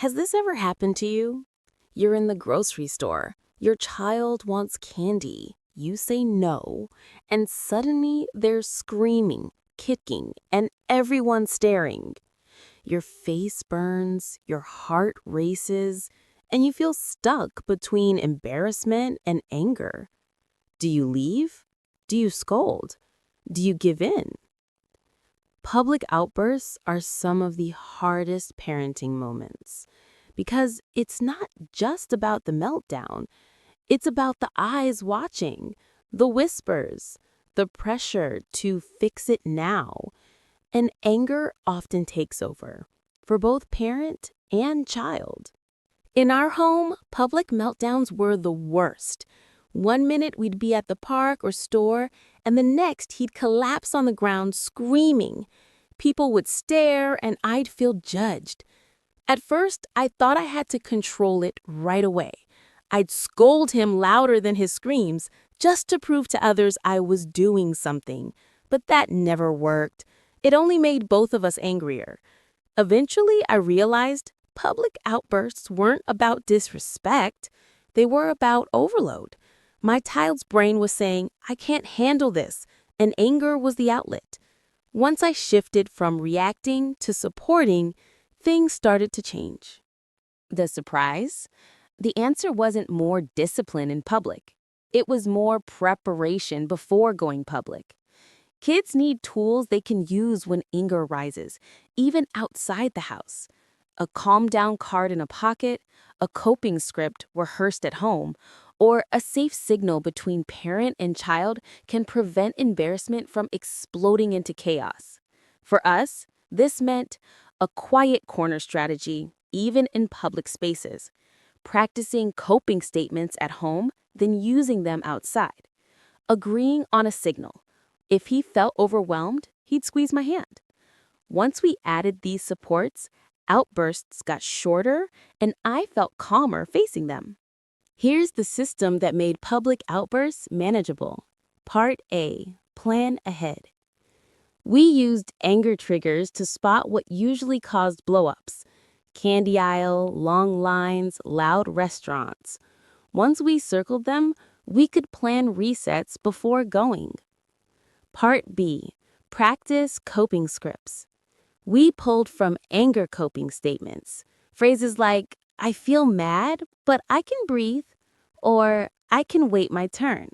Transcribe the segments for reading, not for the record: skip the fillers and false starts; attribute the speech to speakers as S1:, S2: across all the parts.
S1: Has this ever happened to you? You're in the grocery store. Your child wants candy. You say no, and suddenly they're screaming, kicking, and everyone's staring. Your face burns, your heart races, and you feel stuck between embarrassment and anger. Do you leave? Do you scold? Do you give in? Public outbursts are some of the hardest parenting moments because it's not just about the meltdown. It's about the eyes watching, the whispers, the pressure to fix it now. And anger often takes over for both parent and child. In our home, public meltdowns were the worst. One minute we'd be at the park or store, and the next he'd collapse on the ground screaming. People would stare, and I'd feel judged. At first, I thought I had to control it right away. I'd scold him louder than his screams just to prove to others I was doing something. But that never worked. It only made both of us angrier. Eventually, I realized public outbursts weren't about disrespect. They were about overload. My child's brain was saying, I can't handle this, and anger was the outlet. Once I shifted from reacting to supporting, things started to change. The surprise? The answer wasn't more discipline in public. It was more preparation before going public. Kids need tools they can use when anger rises, even outside the house. A calm down card in a pocket, a coping script rehearsed at home, or a safe signal between parent and child can prevent embarrassment from exploding into chaos. For us, this meant a quiet corner strategy, even in public spaces, practicing coping statements at home, then using them outside, agreeing on a signal. If he felt overwhelmed, he'd squeeze my hand. Once we added these supports, outbursts got shorter, and I felt calmer facing them. Here's the system that made public outbursts manageable. Part A. Plan ahead. We used anger triggers to spot what usually caused blowups: candy aisle, long lines, loud restaurants. Once we circled them, we could plan resets before going. Part B. Practice coping scripts. We pulled from anger coping statements. Phrases like, I feel mad, but I can breathe, or I can wait my turn.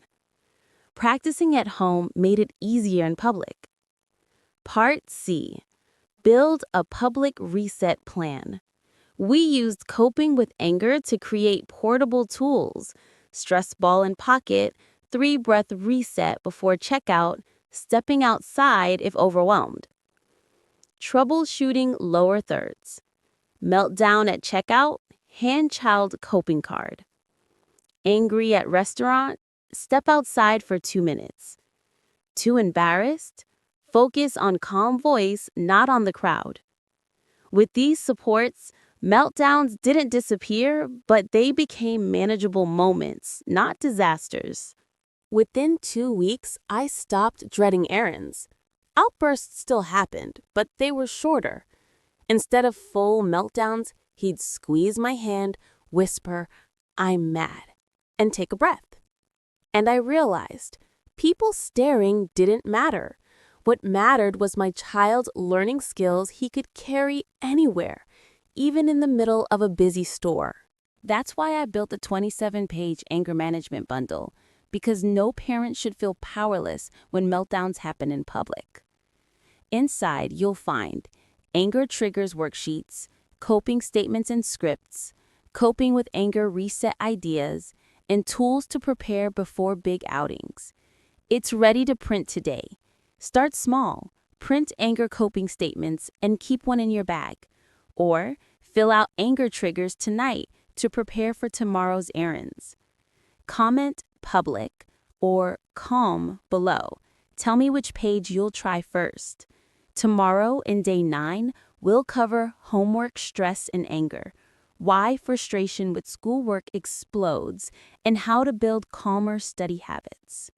S1: Practicing at home made it easier in public. Part C. Build a public reset plan. We used coping with anger to create portable tools: stress ball in pocket, 3-breath reset before checkout, stepping outside if overwhelmed. Troubleshooting lower thirds. Meltdown at checkout, hand-child coping card. Angry at restaurant, step outside for 2 minutes. Too embarrassed? Focus on calm voice, not on the crowd. With these supports, meltdowns didn't disappear, but they became manageable moments, not disasters. Within 2 weeks, I stopped dreading errands. Outbursts still happened, but they were shorter. Instead of full meltdowns, he'd squeeze my hand, whisper, I'm mad, and take a breath. And I realized people staring didn't matter. What mattered was my child learning skills he could carry anywhere, even in the middle of a busy store. That's why I built a 27-page anger management bundle, because no parent should feel powerless when meltdowns happen in public. Inside, you'll find anger triggers worksheets, coping statements and scripts, coping with anger reset ideas, and tools to prepare before big outings. It's ready to print today. Start small, print anger coping statements and keep one in your bag. Or fill out anger triggers tonight to prepare for tomorrow's errands. Comment public or calm below. Tell me which page you'll try first. Tomorrow in day 9, we'll cover homework stress and anger, why frustration with schoolwork explodes, and how to build calmer study habits.